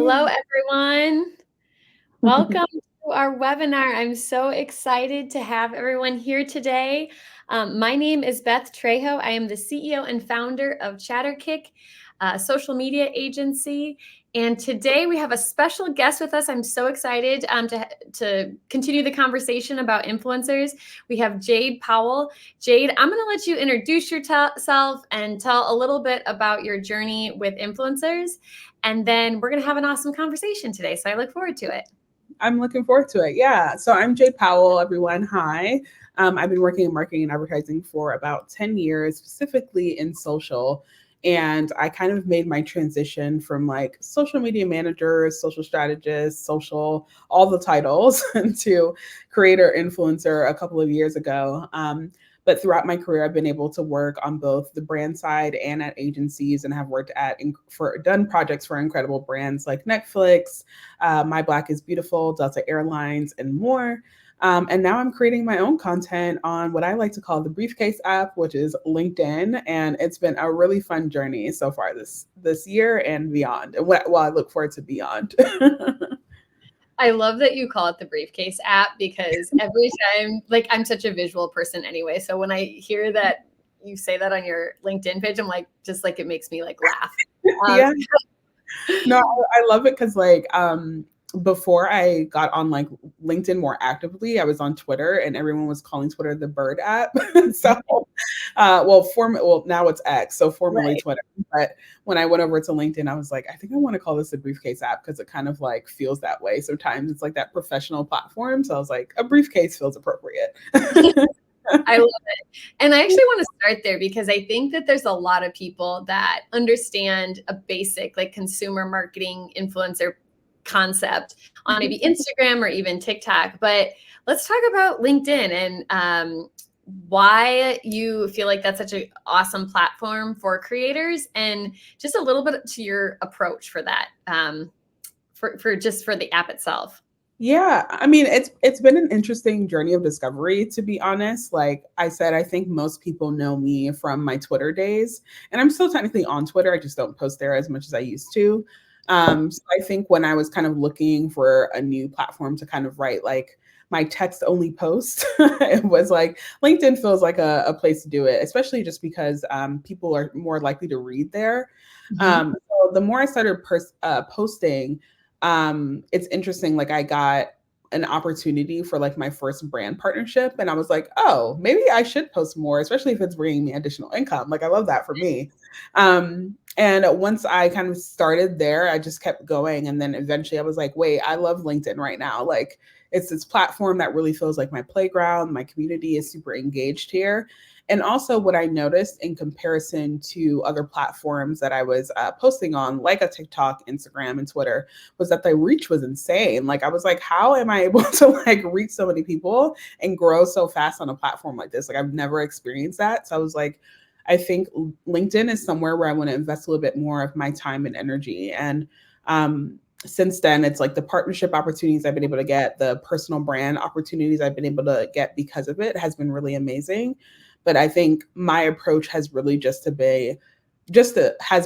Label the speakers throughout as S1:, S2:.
S1: Hello,
S2: Yay.
S1: everyone. Welcome to our webinar. I'm so excited to have everyone here today. My name is Beth Trejo. I am the CEO and founder of Chatterkick, a social media agency. And today we have a special guest with us. I'm so excited to continue the conversation about influencers. We have Jade Powell. Jade, I'm going to let you introduce yourself and tell a little bit about your journey with influencers. And then we're going to have an awesome conversation today. So I look forward to it.
S2: I'm looking forward to it. Yeah. So I'm Jade Powell, everyone. Hi. I've been working in marketing and advertising for about 10 years, specifically in social. And I kind of made my transition from like social media manager, social strategist, social, all the titles into creator influencer a couple of years ago. But throughout my career, I've been able to work on both the brand side and at agencies, and have worked at for done projects for incredible brands like Netflix, My Black is Beautiful, Delta Airlines, and more. And now I'm creating my own content on what I like to call the Briefcase app, which is LinkedIn, and it's been a really fun journey so far this year and beyond. And well, I look forward to beyond.
S1: I love that you call it the Briefcase app because every time, like, I'm such a visual person anyway. So when I hear that you say that on your LinkedIn page, I'm like, just like, it makes me like laugh.
S2: Yeah. No, I love it because like before I got on like LinkedIn more actively, I was on Twitter and everyone was calling Twitter the bird app. So well now it's X, so formerly
S1: Right.
S2: Twitter. But when I went over to LinkedIn, I was like, I think I want to call this a briefcase app because it kind of like feels that way. Sometimes it's like that professional platform. So I was like, a briefcase feels appropriate.
S1: I love it. And I actually want to start there because I think that there's a lot of people that understand a basic like consumer marketing influencer concept on maybe Instagram or even TikTok. But let's talk about LinkedIn and why you feel like that's such an awesome platform for creators and just a little bit to your approach for that, for the app itself.
S2: Yeah, I mean it's been an interesting journey of discovery, to be honest. Like I said, I think most people know me from my Twitter days, and I'm still technically on Twitter. I just don't post there as much as I used to. So I think when I was kind of looking for a new platform to kind of write like my text only post, it was like LinkedIn feels like a place to do it, especially just because people are more likely to read there.
S1: Mhm.
S2: So the more I started posting, it's interesting. Like I got an opportunity for like my first brand partnership, and I was like, oh, maybe I should post more, especially if it's bringing me additional income. Like I love that for me. And once I kind of started there, I just kept going, and then eventually I was like, wait, I love LinkedIn right now. Like it's this platform that really feels like my playground. My community is super engaged here. And also, what I noticed in comparison to other platforms that I was posting on, like a TikTok, Instagram, and Twitter, was that the reach was insane. Like, I was like, how am I able to like reach so many people and grow so fast on a platform like this? Like, I've never experienced that. So I was like, I think LinkedIn is somewhere where I want to invest a little bit more of my time and energy. And since then, it's like the partnership opportunities I've been able to get, the personal brand opportunities I've been able to get because of it has been really amazing. But I think my approach has really has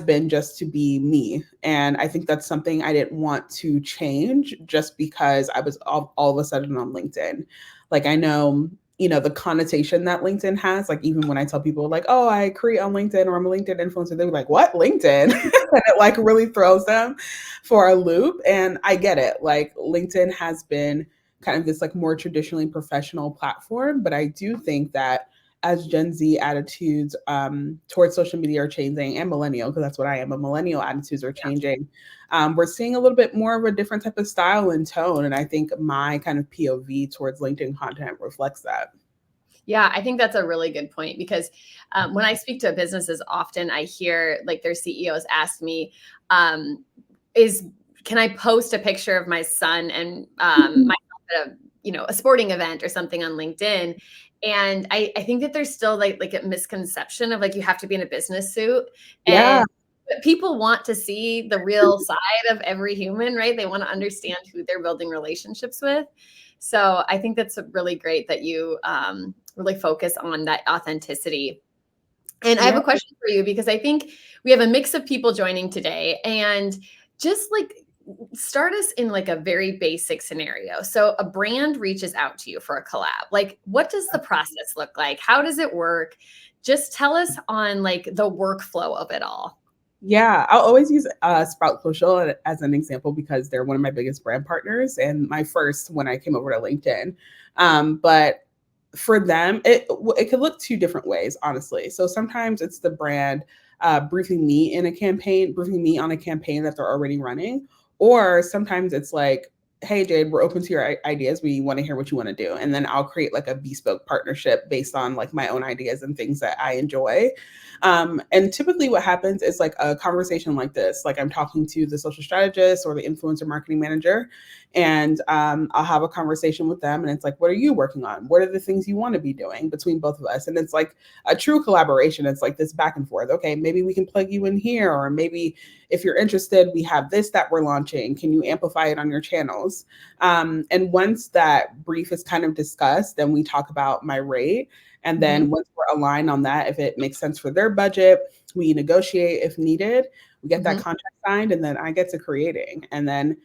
S2: been just to be me. And I think that's something I didn't want to change just because I was all of a sudden on LinkedIn. Like I know, the connotation that LinkedIn has, like even when I tell people like, oh, I create on LinkedIn or I'm a LinkedIn influencer, they're like, what, LinkedIn? And it like really throws them for a loop. And I get it. Like LinkedIn has been kind of this like more traditionally professional platform, but I do think that as Gen Z attitudes towards social media are changing, and millennial, because that's what I am, a millennial attitudes are changing, we're seeing a little bit more of a different type of style and tone. And I think my kind of POV towards LinkedIn content reflects that.
S1: Yeah, I think that's a really good point because when I speak to businesses, often I hear like their CEOs ask me, um, "Is can I post a picture of my son and myself at a sporting event or something on LinkedIn?" And I think that there's still like a misconception of like you have to be in a business suit,
S2: Yeah.
S1: and people want to see the real side of every human, right? They want to understand who they're building relationships with. So I think that's really great that you really focus on that authenticity. And I have
S2: Yeah.
S1: a question for you because I think we have a mix of people joining today. And just like start us in like a very basic scenario. So a brand reaches out to you for a collab. Like, what does the process look like? How does it work? Just tell us on like the workflow of it all.
S2: Yeah, I'll always use Sprout Social as an example because they're one of my biggest brand partners and my first when I came over to LinkedIn. But for them, it could look two different ways, honestly. So sometimes it's the brand briefing me briefing me on a campaign that they're already running, or sometimes it's like, hey Jade, we're open to your ideas. We want to hear what you want to do, and then I'll create like a bespoke partnership based on like my own ideas and things that I enjoy. And typically what happens is like a conversation like this, like I'm talking to the social strategist or the influencer marketing manager, and I'll have a conversation with them. And it's like, what are you working on? What are the things you want to be doing between both of us? And it's like a true collaboration. It's like this back and forth. Okay, maybe we can plug you in here, or maybe if you're interested, we have this that we're launching. Can you amplify it on your channels? And once that brief is kind of discussed, then we talk about my rate. And then once we're aligned on that, if it makes sense for their budget, we negotiate if needed. We get that contract signed, and then I get to creating. And then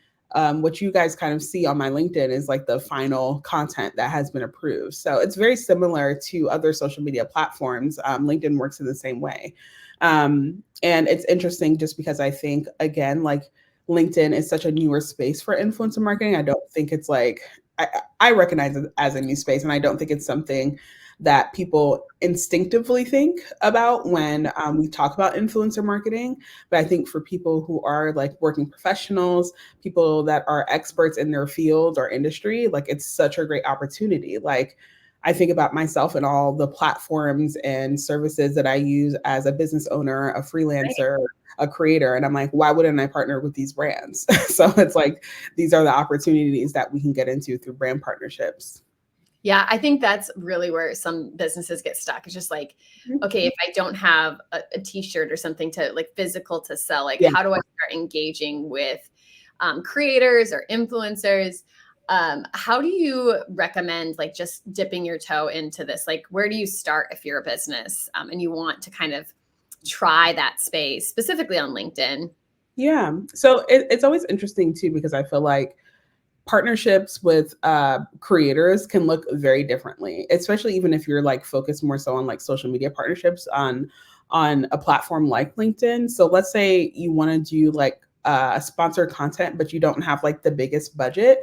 S2: what you guys kind of see on my LinkedIn is like the final content that has been approved. So it's very similar to other social media platforms. LinkedIn works in the same way. And it's interesting just because I think, again, like LinkedIn is such a newer space for influencer marketing. I don't think it's like, I recognize it as a new space, and I don't think it's something that people instinctively think about when we talk about influencer marketing. But I think for people who are like working professionals, people that are experts in their field or industry, like it's such a great opportunity. Like I think about myself and all the platforms and services that I use as a business owner, a freelancer, a creator. And I'm like, why wouldn't I partner with these brands? So it's like, these are the opportunities that we can get into through brand partnerships.
S1: Yeah, I think that's really where some businesses get stuck. It's just like, okay, if I don't have a t-shirt or something to like physical to sell, like
S2: Yeah.
S1: how do I start engaging with creators or influencers? How do you recommend like just dipping your toe into this? Like, where do you start if you're a business and you want to kind of try that space, specifically on LinkedIn?
S2: Yeah. So it's always interesting too, because I feel like partnerships with creators can look very differently, especially even if you're like focused more so on like social media partnerships on a platform like LinkedIn. So let's say you want to do like sponsored content, but you don't have like the biggest budget.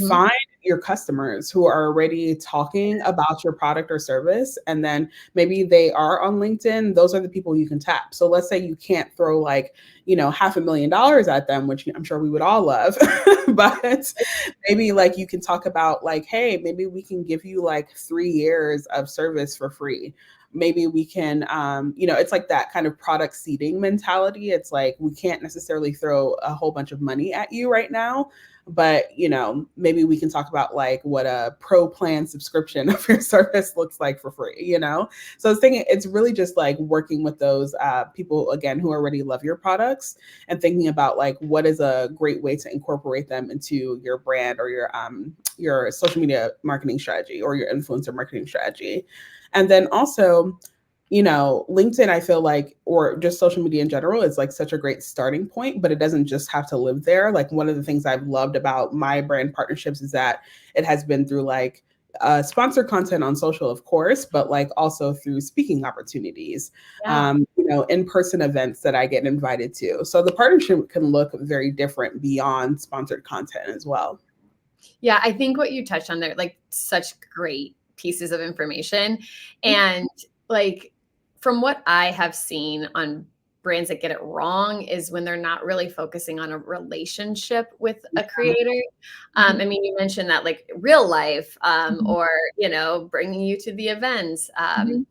S2: Find your customers who are already talking about your product or service, and then maybe they are on LinkedIn. Those are the people you can tap. So let's say you can't throw like, you know, $500,000 at them, which I'm sure we would all love, but maybe like you can talk about like, hey, maybe we can give you like 3 years of service for free. Maybe we can, you know, it's like that kind of product seeding mentality. It's like, we can't necessarily throw a whole bunch of money at you right now, but, you know, maybe we can talk about like what a pro plan subscription of your service looks like for free, you know? So I was thinking it's really just like working with those people, again, who already love your products, and thinking about like, what is a great way to incorporate them into your brand or your social media marketing strategy or your influencer marketing strategy. And then also, you know, LinkedIn, I feel like, or just social media in general, is like such a great starting point, but it doesn't just have to live there. Like one of the things I've loved about my brand partnerships is that it has been through like sponsored content on social, of course, but like also through speaking opportunities,
S1: Yeah.
S2: you know, in-person events that I get invited to. So the partnership can look very different beyond sponsored content as well.
S1: Yeah, I think what you touched on there, like such great pieces of information. And like from what I have seen on brands that get it wrong is when they're not really focusing on a relationship with a creator. I
S2: Mhm.
S1: mean, you mentioned that like real life,
S2: Mhm.
S1: or you know, bringing you to the events.
S2: Mhm.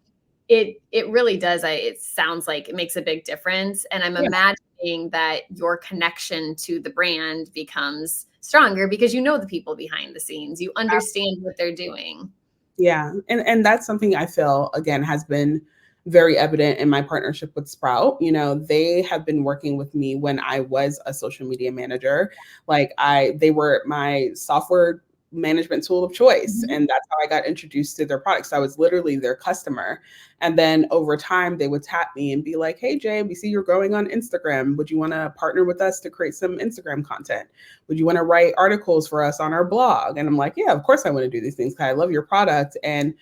S1: It really does. It sounds like it makes a big difference, and I'm
S2: Yeah.
S1: imagining that your connection to the brand becomes stronger because you know the people behind the scenes. You understand what they're doing.
S2: Yeah, and that's something I feel, again, has been very evident in my partnership with Sprout. You know, they have been working with me when I was a social media manager. Like they were my software management tool of choice.
S1: Mhm.
S2: And that's how I got introduced to their products. I was literally their customer. And then over time, they would tap me and be like, hey, Jay, we see you're growing on Instagram. Would you want to partner with us to create some Instagram content? Would you want to write articles for us on our blog? And I'm like, yeah, of course I want to do these things because I love your product. And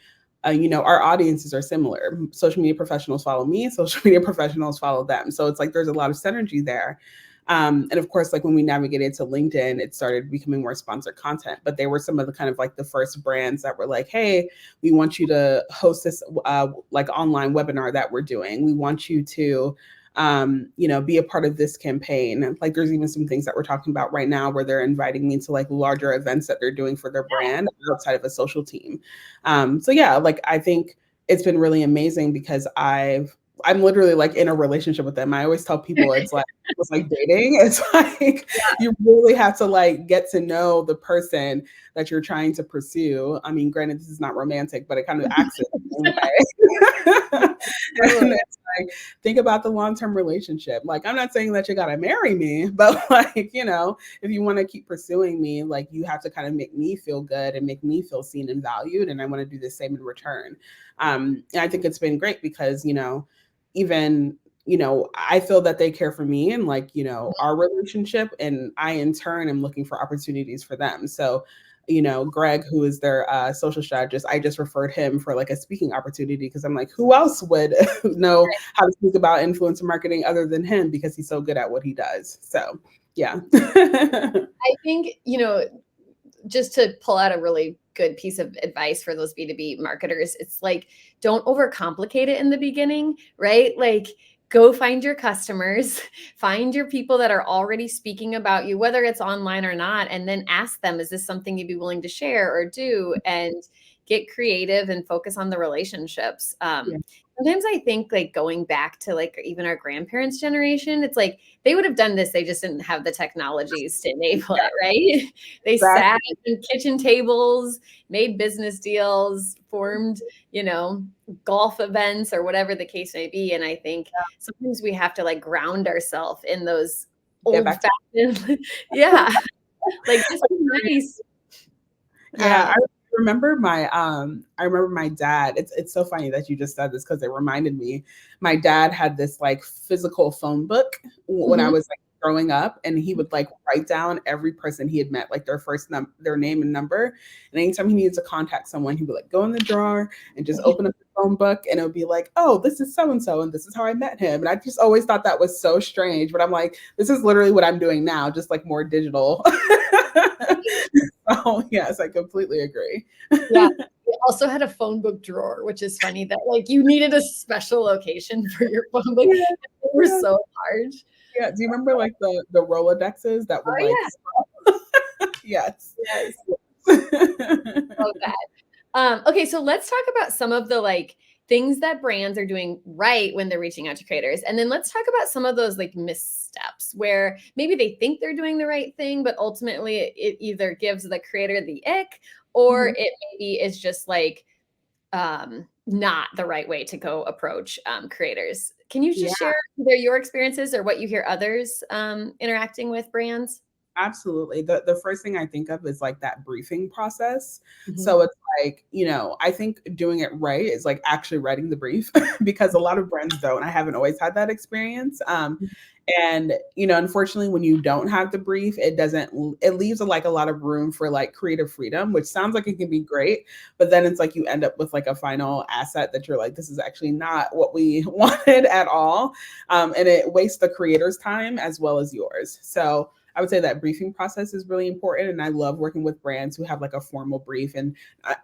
S2: our audiences are similar. Social media professionals follow me, social media professionals follow them. So it's like there's a lot of synergy there. And of course, like when we navigated to LinkedIn, it started becoming more sponsored content. But they were some of the kind of like the first brands that were like, hey, we want you to host this like online webinar that we're doing. We want you to be a part of this campaign. Like there's even some things that we're talking about right now where they're inviting me to like larger events that they're doing for their brand outside of a social team. So yeah, like I think it's been really amazing because I'm literally like in a relationship with them. I always tell people it's like dating. It's like you really have to like get to know the person that you're trying to pursue. I mean, granted, this is not romantic, but it kind of acts in the same way. And it's like, think about the long-term relationship. Like, I'm not saying that you gotta marry me, but like, if you want to keep pursuing me, like you have to kind of make me feel good and make me feel seen and valued. And I want to do the same in return. And I think it's been great because, even I feel that they care for me and like our relationship, and I in turn am looking for opportunities for them. So Greg, who is their social strategist, I just referred him for like a speaking opportunity because I'm like, who else would know how to speak about influencer marketing other than him, because he's so good at what he does. So yeah.
S1: I think just to pull out a really good piece of advice for those B2B marketers, it's like, don't overcomplicate it in the beginning, right? Like, go find your customers, find your people that are already speaking about you, whether it's online or not, and then ask them, is this something you'd be willing to share or do? And get creative and focus on the relationships.
S2: Yeah.
S1: Sometimes I think like going back to like even our grandparents' generation, it's like they would have done this, they just didn't have the technologies to enable it, right? They sat
S2: Exactly.
S1: at kitchen tables, made business deals, formed, golf events or whatever the case may be. And I think sometimes we have to like ground ourselves in those
S2: Get
S1: old
S2: back to
S1: fashioned, yeah, like just be nice.
S2: Yeah, I remember my dad. It's so funny that you just said this because it reminded me. My dad had this like physical phone book when I
S1: Mhm.
S2: was like growing up, and he would like write down every person he had met, like their name and number. And anytime he needed to contact someone, he would like go in the drawer and just open up the phone book, and it would be like, oh, this is so and so, and this is how I met him. And I just always thought that was so strange. But I'm like, this is literally what I'm doing now, just like more digital. Oh, yes, I completely agree.
S1: Yeah. We also had a phone book drawer, which is funny that like you needed a special location for your phone book.
S2: Yeah,
S1: They were
S2: yeah,
S1: so large.
S2: yeah. Do you remember like the Rolodexes that would
S1: Oh
S2: like
S1: yeah.
S2: yes.
S1: Yes. Love that. Okay, so let's talk about some of the like things that brands are doing right when they're reaching out to creators. And then let's talk about some of those like missteps where maybe they think they're doing the right thing, but ultimately it either gives the creator the ick or
S2: Mhm.
S1: it maybe is just like not the right way to go approach creators. Can you
S2: Yeah.
S1: just share either your experiences or what you hear others interacting with brands?
S2: Absolutely. The first thing I think of is like that briefing process.
S1: Mhm.
S2: So it's like, I think doing it right is like actually writing the brief because a lot of brands don't. I haven't always had that experience. And unfortunately, when you don't have the brief, it leaves like a lot of room for like creative freedom, which sounds like it can be great, but then it's like you end up with like a final asset that you're like, this is actually not what we wanted at all. And it wastes the creator's time as well as yours. So I would say that briefing process is really important, and I love working with brands who have like a formal brief, and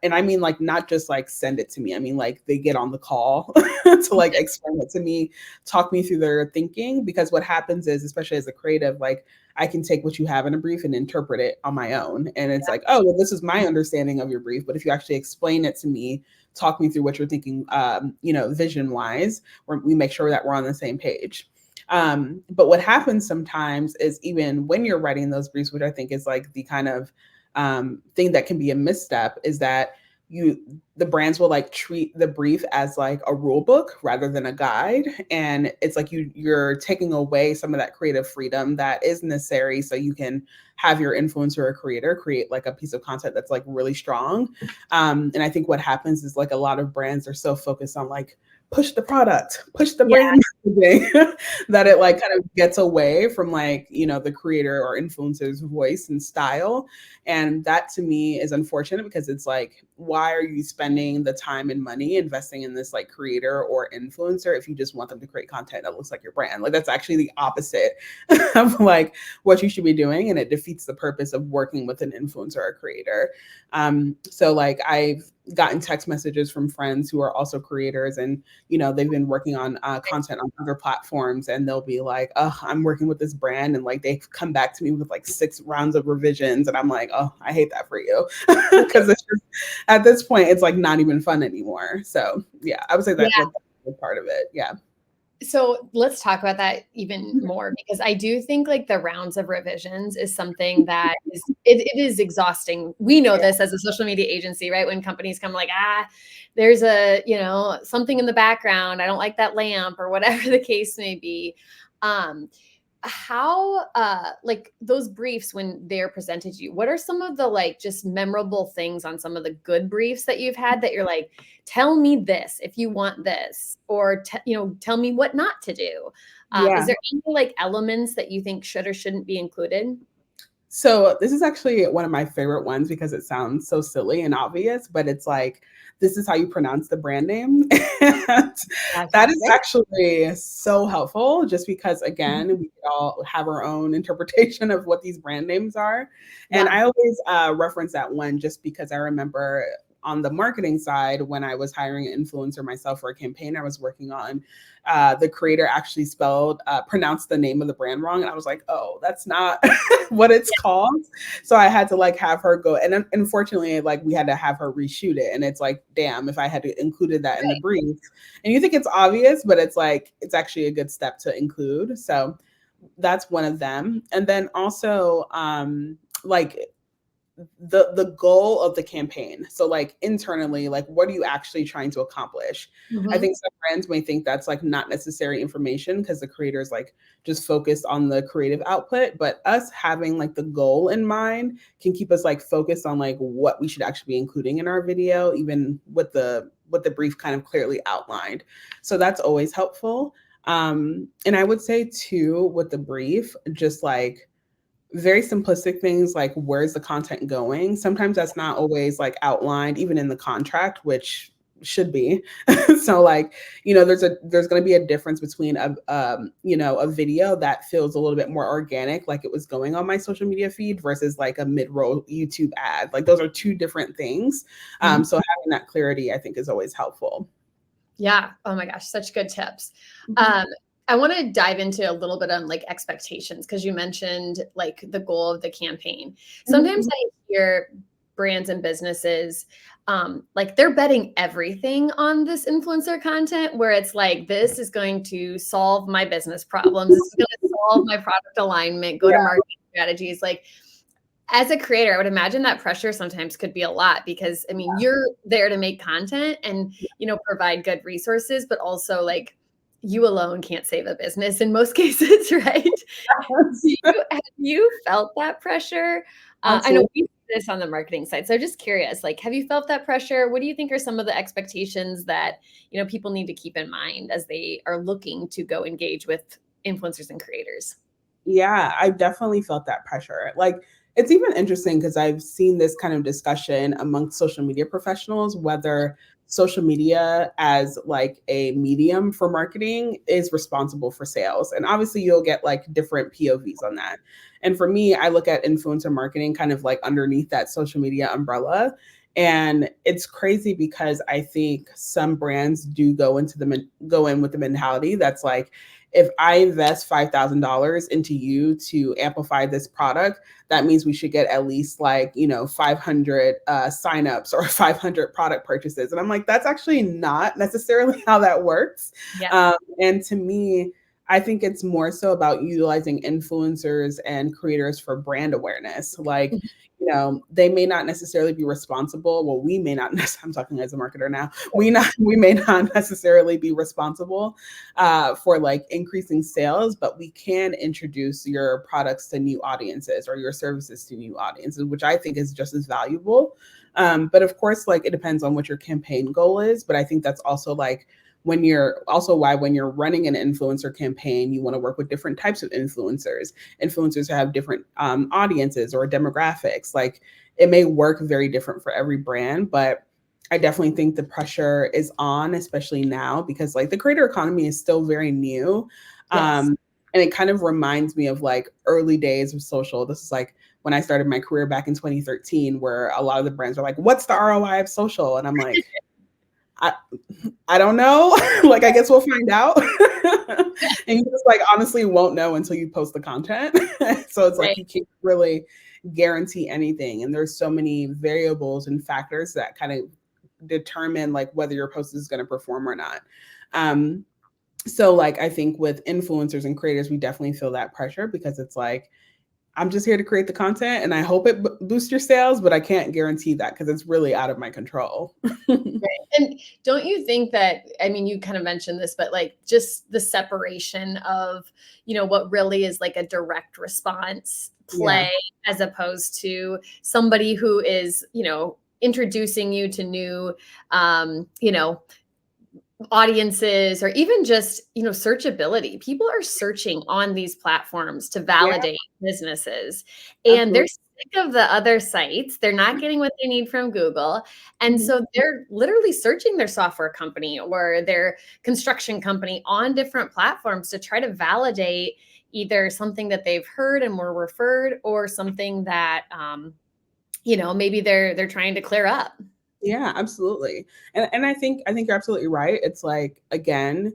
S2: I mean like not just like send it to me. I mean like they get on the call to like explain it to me, talk me through their thinking, because what happens is, especially as a creative, like I can take what you have in a brief and interpret it on my own, and it's like, oh, well, this is my understanding of your brief, but if you actually explain it to me, talk me through what you're thinking, vision wise, we make sure that we're on the same page. But what happens sometimes is, even when you're writing those briefs, which I think is like the kind of thing that can be a misstep, is that the brands will like treat the brief as like a rule book rather than a guide, and it's like you're taking away some of that creative freedom that is necessary so you can have your influencer or creator create like a piece of content that's like really strong. And I think what happens is like a lot of brands are so focused on like push the product, push the brand messaging that it like kind of gets away from like, you know, the creator or influencer's voice and style. And that to me is unfortunate because it's like, why are you spending the time and money investing in this like creator or influencer if you just want them to create content that looks like your brand? Like that's actually the opposite of like what you should be doing. And it defeats the purpose of working with an influencer or creator. So like I've gotten text messages from friends who are also creators, and you know they've been working on content on other platforms, and they'll be like, oh, I'm working with this brand, and like they come back to me with like 6 rounds of revisions, and I'm like, oh, I hate that for you, because it's just at this point it's like not even fun anymore. So yeah, I would say that that's part of it. Yeah.
S1: So let's talk about that even more, because I do think like the rounds of revisions is something that it is exhausting. We know this as a social media agency, right? When companies come like, there's a, you know, something in the background, I don't like that lamp or whatever the case may be. How like those briefs, when they're presented to you, what are some of the like just memorable things on some of the good briefs that you've had that you're like, tell me this if you want this, or you know, tell me what not to do? Is there any like elements that you think should or shouldn't be included?
S2: So this is actually one of my favorite ones because it sounds so silly and obvious, but it's like, this is how you pronounce the brand name. And that is actually so helpful just because, again, we all have our own interpretation of what these brand names are. And I always reference that one just because I remember on the marketing side, when I was hiring an influencer myself for a campaign I was working on, the creator actually pronounced the name of the brand wrong. And I was like, oh, that's not what it's called. So I had to like have her go. And unfortunately, like we had to have her reshoot it. And it's like, damn, if I had to included that in the brief. And you think it's obvious, but it's like, it's actually a good step to include. So that's one of them. And then also like the goal of the campaign. So like internally, like what are you actually trying to accomplish? I think some brands may think that's like not necessary information because the creators like just focused on the creative output, but us having like the goal in mind can keep us like focused on like what we should actually be including in our video, even with the brief kind of clearly outlined. So that's always helpful. And I would say too, with the brief, just like very simplistic things like where's the content going? Sometimes that's not always like outlined even in the contract, which should be. So like, you know, there's going to be a difference between you know, a video that feels a little bit more organic, like it was going on my social media feed versus like a mid-roll YouTube ad. Like those are 2 different things. So having that clarity, I think, is always helpful.
S1: Yeah. Oh my gosh, such good tips. I want to dive into a little bit on like expectations, because you mentioned like the goal of the campaign. Sometimes I hear brands and businesses like they're betting everything on this influencer content, where it's like, this is going to solve my business problems. This is going to solve my product alignment, go to market strategies. Like, as a creator, I would imagine that pressure sometimes could be a lot, because I mean, you're there to make content and, you know, provide good resources, but also like you alone can't save a business in most cases, right? Have you felt that pressure? I know we do this on the marketing side, so I'm just curious, like, have you felt that pressure? What do you think are some of the expectations that, you know, people need to keep in mind as they are looking to go engage with influencers and creators?
S2: Yeah, I've definitely felt that pressure. Like, it's even interesting because I've seen this kind of discussion amongst social media professionals, whether social media as like a medium for marketing is responsible for sales. And obviously you'll get like different POVs on that. And for me, I look at influencer marketing kind of like underneath that social media umbrella. And it's crazy because I think some brands do go in with the mentality that's like, if I invest $5,000 into you to amplify this product, that means we should get at least like, you know, 500 signups or 500 product purchases. And I'm like, that's actually not necessarily how that works. And to me, I think it's more so about utilizing influencers and creators for brand awareness. Like, they may not necessarily be responsible. Well, we may not. I'm talking as a marketer now. We may not necessarily be responsible for like increasing sales, but we can introduce your products to new audiences or your services to new audiences, which I think is just as valuable. But of course, like it depends on what your campaign goal is. But I think that's also like when you're running an influencer campaign, you want to work with different types of influencers who have different audiences or demographics. Like it may work very different for every brand, but I definitely think the pressure is on, especially now, because like the creator economy is still very new.
S1: Yes.
S2: And it kind of reminds me of like early days of social. This is like when I started my career back in 2013, where a lot of the brands are like, what's the ROI of social? And I'm like, I don't know. Like, I guess we'll find out. And you just like honestly won't know until you post the content. So it's like you can't really guarantee anything. And there's so many variables and factors that kind of determine like whether your post is going to perform or not. So like I think with influencers and creators, we definitely feel that pressure because it's like, I'm just here to create the content and I hope it boosts your sales, but I can't guarantee that because it's really out of my control.
S1: Right. And don't you think that, I mean, you kind of mentioned this, but like just the separation of, what really is like a direct response play as opposed to somebody who is, introducing you to new, audiences or even just, searchability. People are searching on these platforms to validate businesses and they're sick of the other sites. They're not getting what they need from Google. And so they're literally searching their software company or their construction company on different platforms to try to validate either something that they've heard and were referred or something that, maybe they're trying to clear up.
S2: Yeah, absolutely. And I think you're absolutely right. It's like, again,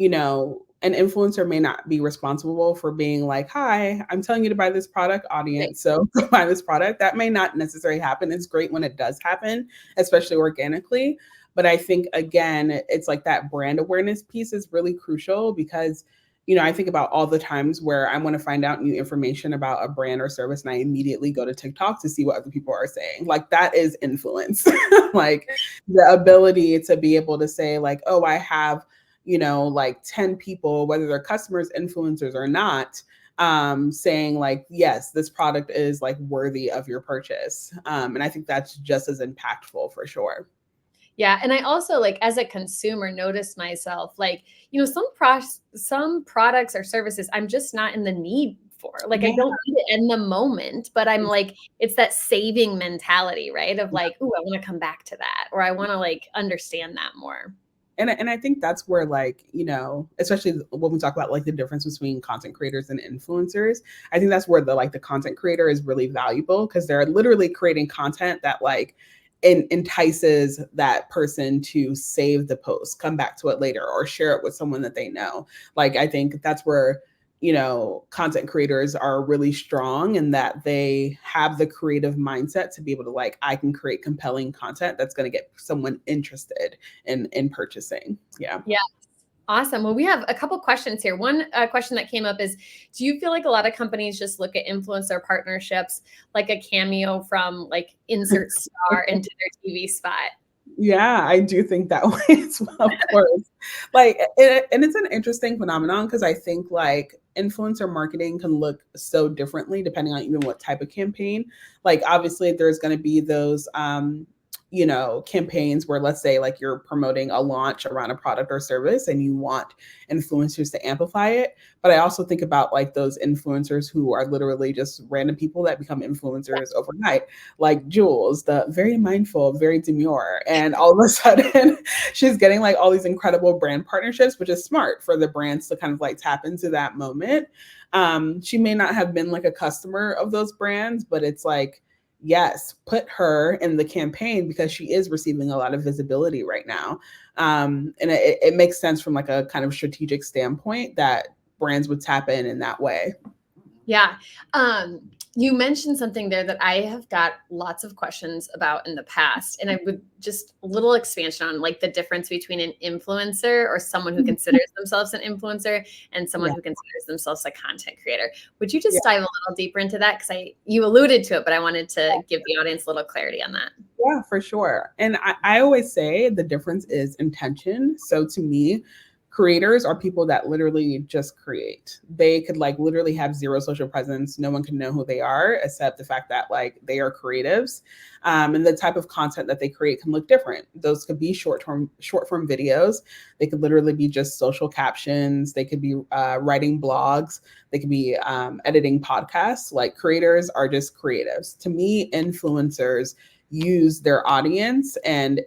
S2: an influencer may not be responsible for being like, hi, I'm telling you to buy this product, audience. So go buy this product. That may not necessarily happen. It's great when it does happen, especially organically. But I think again, it's like that brand awareness piece is really crucial because I think about all the times where I want to find out new information about a brand or service and I immediately go to TikTok to see what other people are saying. Like that is influence. Like the ability to be able to say like, oh, I have, like 10 people, whether they're customers, influencers or not, saying like, yes, this product is like worthy of your purchase. And I think that's just as impactful for sure.
S1: Yeah. And I also like as a consumer noticed myself like, some products or services I'm just not in the need for. Like I don't need it in the moment, but I'm like, it's that saving mentality, right? Of like, oh, I want to come back to that or I want to like understand that more.
S2: And I think that's where like, especially when we talk about like the difference between content creators and influencers, I think that's where the content creator is really valuable because they're literally creating content that like entices that person to save the post, come back to it later, or share it with someone that they know. Like, I think that's where, content creators are really strong in that they have the creative mindset to be able to like, I can create compelling content that's going to get someone interested in purchasing. Yeah.
S1: Yeah. Awesome. Well, we have a couple questions here. One question that came up is, do you feel like a lot of companies just look at influencer partnerships like a cameo from like insert star into their TV spot?
S2: Yeah, I do think that way as well, of course. Like, and it's an interesting phenomenon because I think like influencer marketing can look so differently depending on even what type of campaign. Like, obviously, there's going to be those campaigns where let's say like you're promoting a launch around a product or service and you want influencers to amplify it. But I also think about like those influencers who are literally just random people that become influencers overnight, like Jules, the very mindful, very demure. And all of a sudden she's getting like all these incredible brand partnerships, which is smart for the brands to kind of like tap into that moment. She may not have been like a customer of those brands, but it's like, yes, put her in the campaign because she is receiving a lot of visibility right now. And it makes sense from like a kind of strategic standpoint that brands would tap in that way.
S1: Yeah. You mentioned something there that I have got lots of questions about in the past, and I would just a little expansion on like the difference between an influencer or someone who considers themselves an influencer and someone
S2: Yeah.
S1: who considers themselves a content creator. Would you
S2: Yeah.
S1: just dive a little deeper into that? Because you alluded to it, but I wanted to give the audience a little clarity on that.
S2: Yeah, for sure. And I always say the difference is intention. So to me, creators are people that literally just create. They could like literally have zero social presence. No one can know who they are except the fact that like they are creatives. And the type of content that they create can look different. Those could be short form videos. They could literally be just social captions. They could be writing blogs. They could be editing podcasts. Like creators are just creatives. To me, influencers use their audience and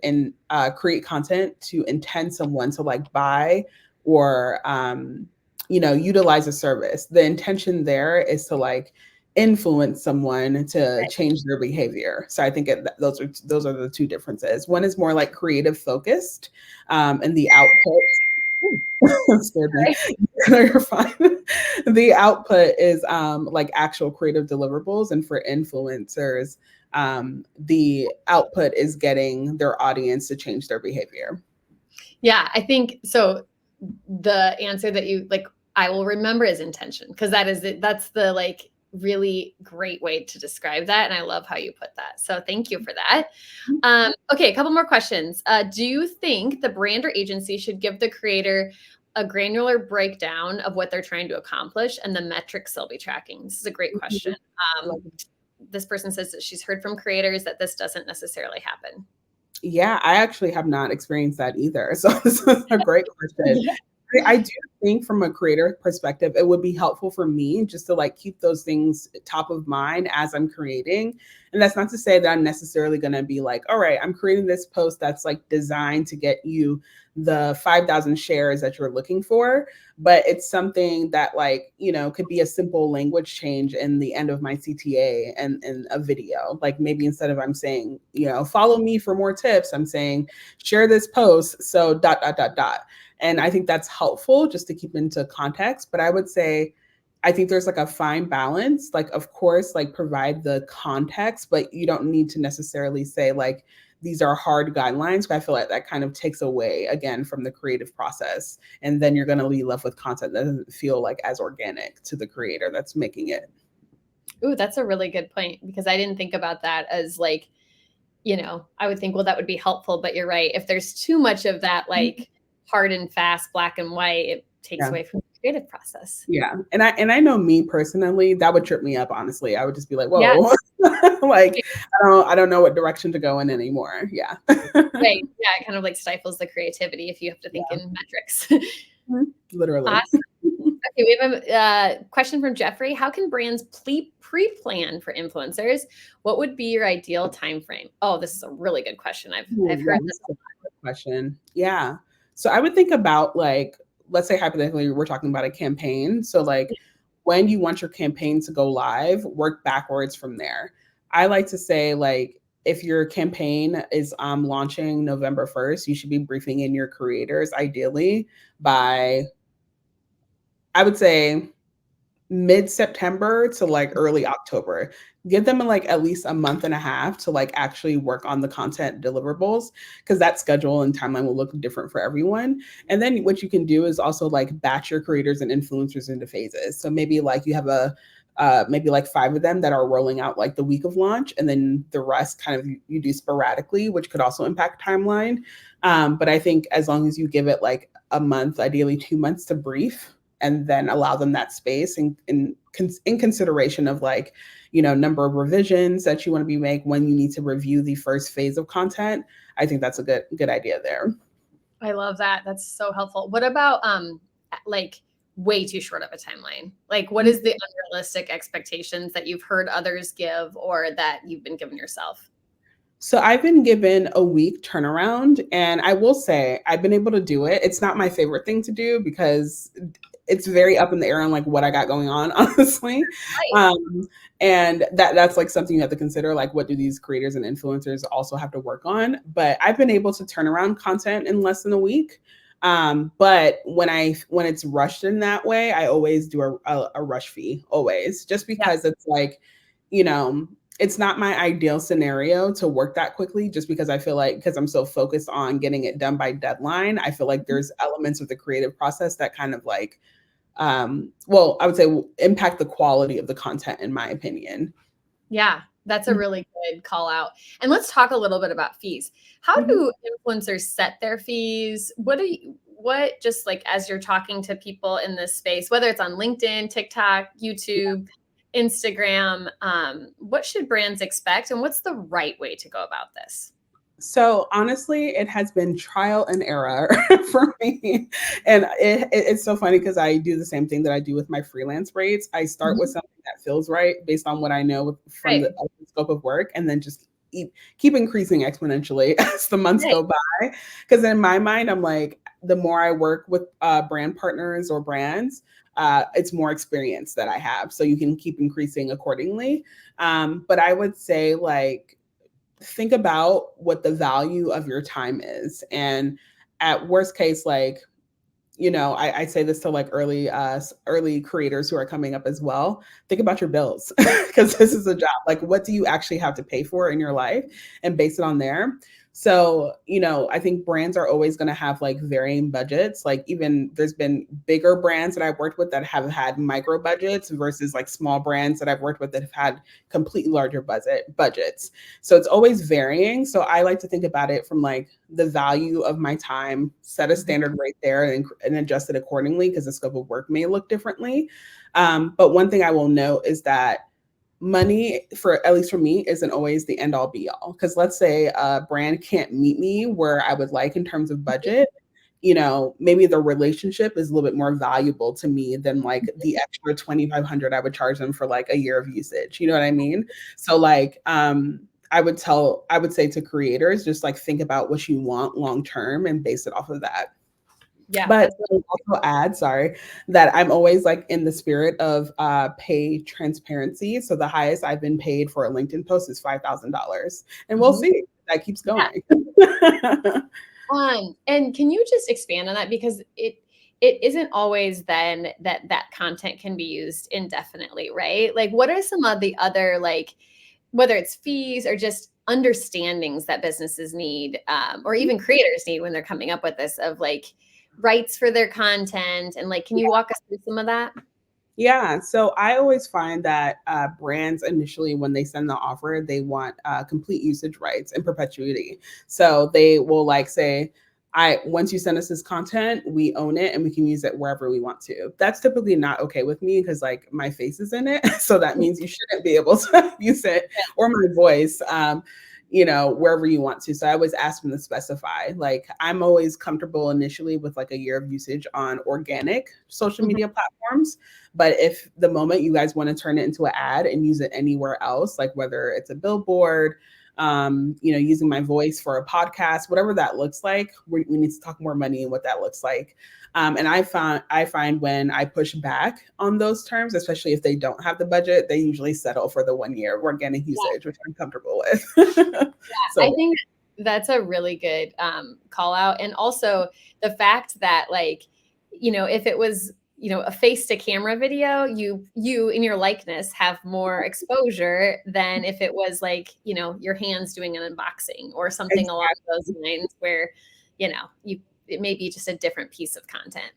S2: create content to intend someone to like buy or utilize a service. The intention there is to like influence someone to change their behavior. So I think those are the two differences. One is more like creative focused, and the output. Ooh, scared me. No, you're fine. The output is like actual creative deliverables, and for influencers, the output is getting their audience to change their behavior.
S1: Yeah, I think so. The answer that you like, I will remember is intention, because that's the like really great way to describe that. And I love how you put that. So thank you for that. Okay, a couple more questions. Do you think the brand or agency should give the creator a granular breakdown of what they're trying to accomplish and the metrics they'll be tracking? This is a great question. This person says that she's heard from creators that this doesn't necessarily happen.
S2: Yeah, I actually have not experienced that either. So this is a great question. I do think from a creator perspective, it would be helpful for me just to like keep those things top of mind as I'm creating. And that's not to say that I'm necessarily going to be like, all right, I'm creating this post that's like designed to get you the 5,000 shares that you're looking for. But it's something that like, could be a simple language change in the end of my CTA and in a video. Like maybe instead of I'm saying, follow me for more tips, I'm saying share this post. So ... And I think that's helpful just to keep into context. But I would say, I think there's like a fine balance. Like, of course, like provide the context, but you don't need to necessarily say like, these are hard guidelines. I feel like that kind of takes away again from the creative process. And then you're going to be left with content that doesn't feel like as organic to the creator that's making it.
S1: Ooh, that's a really good point, because I didn't think about that as like, I would think, well, that would be helpful, but you're right. If there's too much of that, like hard and fast, black and white, it takes away from the creative process.
S2: Yeah. And I know me personally, that would trip me up, honestly. I would just be like, whoa,
S1: yes.
S2: like, I don't know what direction to go in anymore. Yeah.
S1: Right. Yeah. It kind of like stifles the creativity if you have to think in metrics.
S2: Literally.
S1: Awesome. Okay, we have a question from Jeffrey. How can brands pre-plan for influencers? What would be your ideal time frame? Oh, this is a really good question. I've heard this a lot.
S2: Question. Yeah. So I would think about like, let's say hypothetically, we're talking about a campaign. So like when you want your campaign to go live, work backwards from there. I like to say like, if your campaign is launching November 1st, you should be briefing in your creators ideally by, I would say, mid-September to like early October. Give them like at least a month and a half to like actually work on the content deliverables, because that schedule and timeline will look different for everyone. And then what you can do is also like batch your creators and influencers into phases. So maybe like you have maybe like 5 of them that are rolling out like the week of launch, and then the rest kind of you do sporadically, which could also impact timeline. But I think as long as you give it like a month, ideally 2 months to brief, and then allow them that space in consideration of like, number of revisions that you want to be make when you need to review the first phase of content. I think that's a good idea there.
S1: I love that. That's so helpful. What about like way too short of a timeline? Like what is the unrealistic expectations that you've heard others give or that you've been given yourself?
S2: So I've been given a week turnaround, and I will say I've been able to do it. It's not my favorite thing to do because it's very up in the air on like what I got going on, honestly.
S1: Right.
S2: And that's like something you have to consider, like what do these creators and influencers also have to work on. But I've been able to turn around content in less than a week. But when it's rushed in that way, I always do a rush fee, always, just because it's like, you know, it's not my ideal scenario to work that quickly just because I feel like because I'm so focused on getting it done by deadline, I feel like there's elements of the creative process that kind of like well, I would say impact the quality of the content in my opinion.
S1: Yeah, that's a really good call out. And let's talk a little bit about fees. How
S2: Mhm.
S1: do influencers set their fees? What just like as you're talking to people in this space, whether it's on LinkedIn, TikTok, YouTube, Instagram, what should brands expect and what's the right way to go about this?
S2: So honestly, it has been trial and error for me. And it's so funny because I do the same thing that I do with my freelance rates. I start with
S1: Mhm.
S2: something that feels right based on what I know from
S1: Right,
S2: the scope of work, and then just keep increasing exponentially as the months
S1: right.
S2: go by. Because in my mind, I'm like, the more I work with brand partners or brands, it's more experience that I have. So you can keep increasing accordingly. But I would say like think about what the value of your time is. And at worst case, like, I say this to like early creators who are coming up as well. Think about your bills because this is a job. Like, what do you actually have to pay for in your life, and base it on there. So, I think brands are always going to have like varying budgets. Like, even there's been bigger brands that I've worked with that have had micro budgets versus like small brands that I've worked with that have had completely larger budgets. So it's always varying. So I like to think about it from like the value of my time, set a
S1: Mhm.
S2: standard right there and adjust it accordingly because the scope of work may look differently. But one thing I will note is that money, for at least for me, isn't always the end all be all. Because let's say a brand can't meet me where I would like in terms of budget, maybe the relationship is a little bit more valuable to me than like the extra 2,500 I would charge them for like a year of usage. You know what I mean? So like I would say to creators, just like think about what you want long term and base it off of that.
S1: Yeah,
S2: But
S1: that's
S2: I would also add, sorry, that I'm always like in the spirit of pay transparency. So the highest I've been paid for a LinkedIn post is $5,000, and we'll
S1: Mhm.
S2: see if that keeps
S1: Yeah.
S2: going.
S1: And can you just expand on that because it isn't always then that content can be used indefinitely, right? Like, what are some of the other like, whether it's fees or just understandings that businesses need, or even creators need when they're coming up with this of like rights for their content and like, can you walk us through some of that?
S2: Yeah, so I always find that brands initially, when they send the offer, they want complete usage rights and perpetuity. So they will like say, "I once you send us this content, we own it and we can use it wherever we want to." That's typically not okay with me because like my face is in it, so that means you shouldn't be able to use it or my voice. Wherever you want to. So I always ask them to specify. Like I'm always comfortable initially with like a year of usage on organic social
S1: Mhm.
S2: media platforms. But if the moment you guys want to turn it into an ad and use it anywhere else, like whether it's a billboard, using my voice for a podcast, whatever that looks like, we need to talk more money and what that looks like. And I find when I push back on those terms, especially if they don't have the budget, they usually settle for the 1 year of organic usage, which I'm comfortable with.
S1: I
S2: So
S1: think that's a really good call out. And also the fact that like, if it was, a face to camera video, you in your likeness have more exposure than if it was like, your hands doing an unboxing or something along those
S2: exactly.
S1: lines where, you it may be just a different piece of content.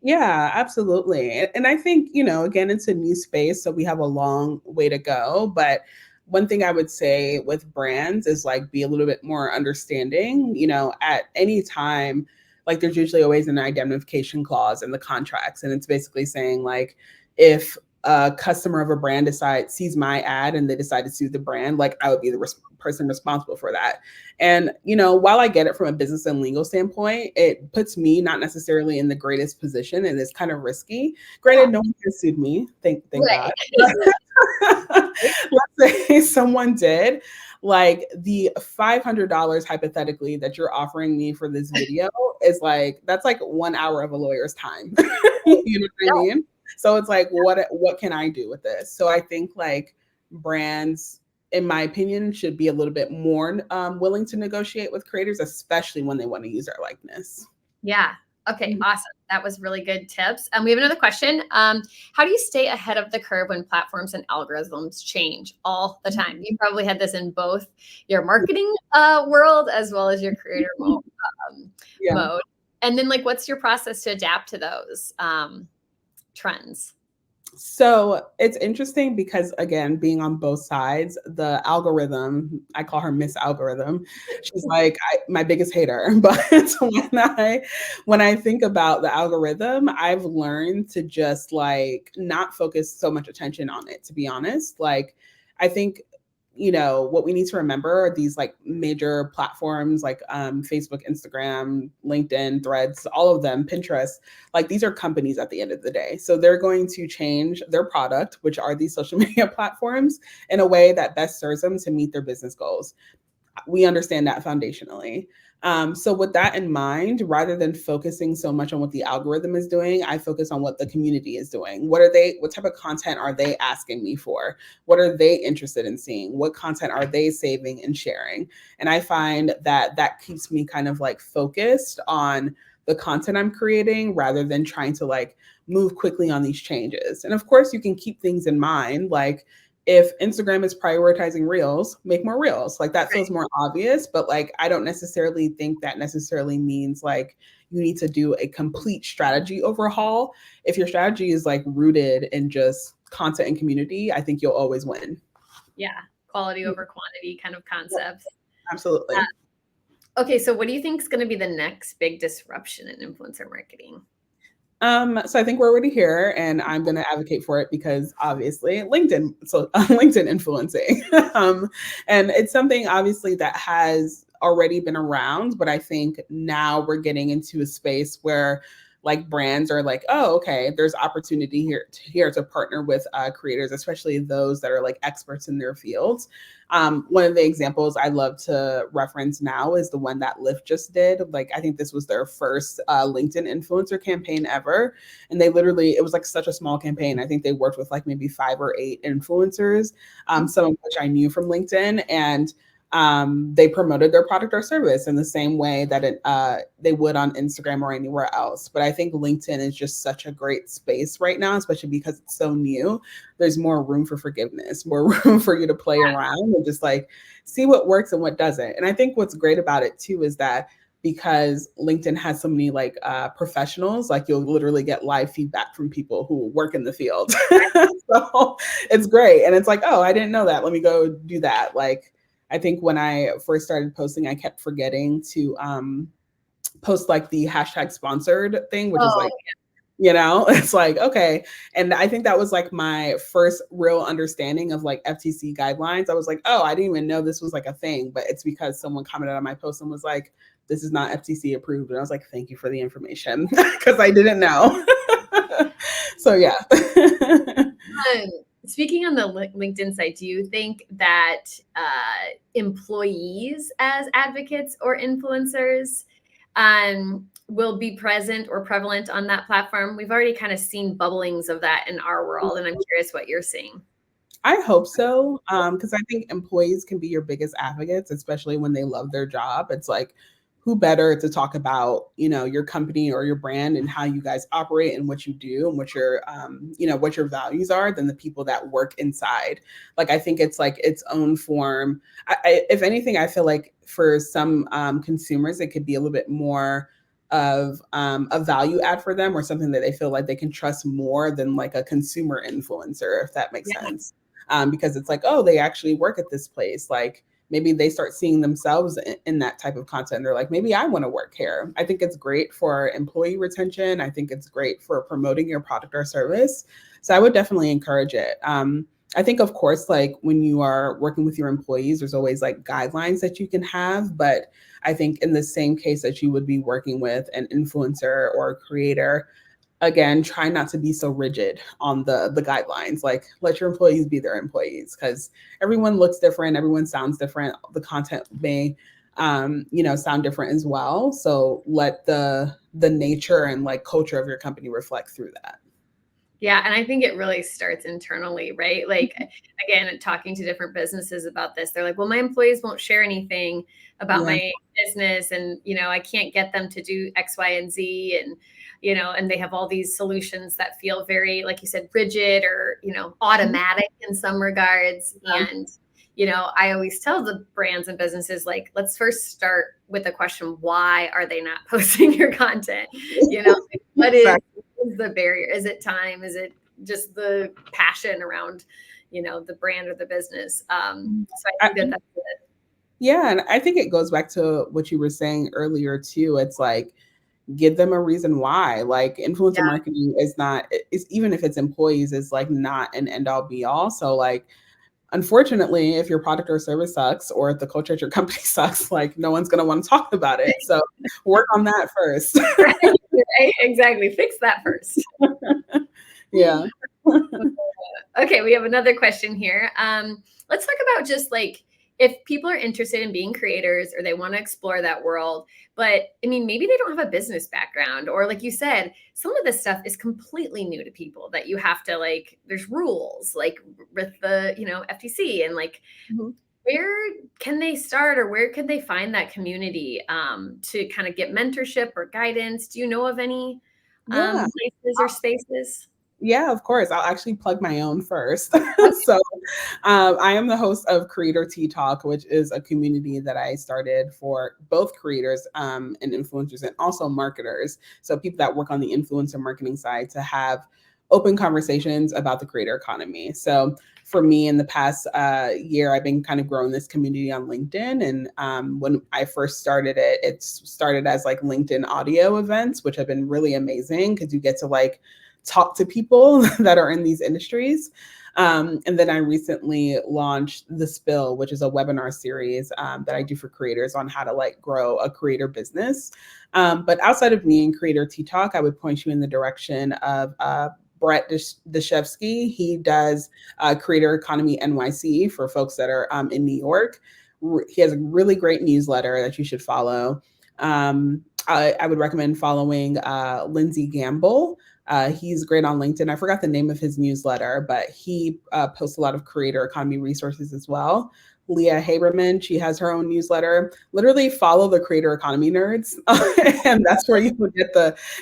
S2: Yeah, absolutely. And I think, again, it's a new space, so we have a long way to go. But one thing I would say with brands is like be a little bit more understanding, at any time, like there's usually always an indemnification clause in the contracts. And it's basically saying like if a customer of a brand sees my ad and they decide to sue the brand, like I would be the person responsible for that. And, while I get it from a business and legal standpoint, it puts me not necessarily in the greatest position and it's kind of risky.
S1: Yeah.
S2: Granted, no one has sued me, thank God.
S1: Right.
S2: Let's say someone did, like the $500 hypothetically that you're offering me for this video is like, that's like 1 hour of a lawyer's time. You know what I
S1: Yeah.
S2: mean? So it's like, what can I do with this? So I think like brands in my opinion, should be a little bit more willing to negotiate with creators, especially when they want to use our likeness.
S1: Yeah. Okay,
S2: Mhm.
S1: awesome. That was really good tips. We have another question. How do you stay ahead of the curve when platforms and algorithms change all the time? You probably had this in both your marketing world as well as your creator
S2: Yeah.
S1: mode. And then like, what's your process to adapt to those trends?
S2: So it's interesting because, again, being on both sides, the algorithm, I call her Miss Algorithm. She's like my biggest hater. But when I think about the algorithm, I've learned to just like not focus so much attention on it, to be honest. Like, I think what we need to remember are these like major platforms like Facebook, Instagram, LinkedIn, Threads, all of them, Pinterest. Like, these are companies at the end of the day. So they're going to change their product, which are these social media platforms, in a way that best serves them to meet their business goals. We understand that foundationally. So with that in mind, rather than focusing so much on what the algorithm is doing, I focus on what the community is doing. What type of content are they asking me for? What are they interested in seeing? What content are they saving and sharing? And I find that keeps me kind of like focused on the content I'm creating, rather than trying to like move quickly on these changes. And of course, you can keep things in mind, like if Instagram is prioritizing reels, make more reels. Like, that feels more obvious, but like I don't necessarily think that necessarily means like you need to do a complete strategy overhaul. If your strategy is like rooted in just content and community, I think you'll always win.
S1: Yeah, quality over quantity kind of concepts.
S2: Absolutely.
S1: Okay, so what do you think is going to be the next big disruption in influencer marketing?
S2: So I think we're already here, and I'm going to advocate for it because obviously LinkedIn, so LinkedIn influencing, and it's something obviously that has already been around, but I think now we're getting into a space where like brands are like, oh, okay, there's opportunity here to partner with creators, especially those that are like experts in their fields. One of the examples I love to reference now is the one that Lyft just did. Like, I think this was their first LinkedIn influencer campaign ever. And it was like such a small campaign. I think they worked with like maybe 5 or 8 influencers, some of which I knew from LinkedIn. And they promoted their product or service in the same way that they would on Instagram or anywhere else. But I think LinkedIn is just such a great space right now, especially because it's so new. There's more room for forgiveness, more room for you to play around and just like see what works and what doesn't. And I think what's great about it too is that because LinkedIn has so many like professionals, like you'll literally get live feedback from people who work in the field. So it's great. And it's like, oh, I didn't know that. Let me go do that. Like, I think when I first started posting, I kept forgetting to post like the hashtag sponsored thing, which is like, it's like, okay. And I think that was like my first real understanding of like FTC guidelines. I was like, oh, I didn't even know this was like a thing, but it's because someone commented on my post and was like, this is not FTC approved. And I was like, thank you for the information, because I didn't know. So yeah.
S1: Speaking on the LinkedIn site, do you think that employees as advocates or influencers will be present or prevalent on that platform? We've already kind of seen bubblings of that in our world, and I'm curious what you're seeing.
S2: I hope so, because I think employees can be your biggest advocates, especially when they love their job. It's like, who better to talk about, your company or your brand and how you guys operate and what you do and what your values are, than the people that work inside. Like, I think it's like its own form. If anything, I feel like for some consumers, it could be a little bit more of a value add for them, or something that they feel like they can trust more than like a consumer influencer, if that makes sense. Because it's like, oh, they actually work at this place. Like, maybe they start seeing themselves in that type of content. They're like, maybe I want to work here. I think it's great for employee retention. I think it's great for promoting your product or service. So I would definitely encourage it. I think, of course, like when you are working with your employees, there's always like guidelines that you can have. But I think in the same case that you would be working with an influencer or a creator, again, try not to be so rigid on the guidelines. Like, let your employees be their employees, because everyone looks different, everyone sounds different. The content may sound different as well. So let the nature and like culture of your company reflect through that.
S1: Yeah, and I think it really starts internally, right? Like, again, talking to different businesses about this, they're like, well, my employees won't share anything about
S2: Yeah.
S1: my business, and I can't get them to do X, Y, and Z, and and they have all these solutions that feel very, like you said, rigid or
S2: Mhm.
S1: automatic in some regards.
S2: Yeah.
S1: And I always tell the brands and businesses, like, let's first start with the question, why are they not posting your content? Like, what is
S2: Exactly.
S1: the barrier? Is it time? Is it just the passion around, the brand or the business? So I
S2: I,
S1: think that that's it.
S2: yeah, and I think it goes back to what you were saying earlier too. It's like give them a reason why. Like influencer
S1: Yeah.
S2: marketing is not is even if it's employees is like not an end all be all. So like unfortunately, if your product or service sucks or if the culture at your company sucks, like no one's going to want to talk about it. So work on that first.
S1: Right, right, exactly. Fix that first.
S2: Yeah.
S1: Okay, we have another question here. Let's talk about just like if people are interested in being creators or they want to explore that world, but I mean, maybe they don't have a business background, or like you said, some of this stuff is completely new to people that you have to like, there's rules like with the, FTC and like,
S2: Mhm.
S1: where can they start or where can they find that community to kind of get mentorship or guidance? Do you know of any
S2: Yeah.
S1: places or spaces?
S2: Yeah, of course. I'll actually plug my own first. So, I am the host of Creator Tea Talk, which is a community that I started for both creators and influencers and also marketers. So, people that work on the influencer marketing side to have open conversations about the creator economy. So, for me, in the past year, I've been kind of growing this community on LinkedIn. And when I first started it, it started as like LinkedIn audio events, which have been really amazing because you get to like talk to people that are in these industries. And then I recently launched The Spill, which is a webinar series that I do for creators on how to like grow a creator business. But outside of me and Creator Tea Talk, I would point you in the direction of Brett Deshevsky. He does Creator Economy NYC for folks that are in New York. He has a really great newsletter that you should follow. I would recommend following Lindsay Gamble. He's great on LinkedIn. I forgot the name of his newsletter, but he posts a lot of creator economy resources as well. Leah Haberman, she has her own newsletter. Literally follow the creator economy nerds, and that's where you will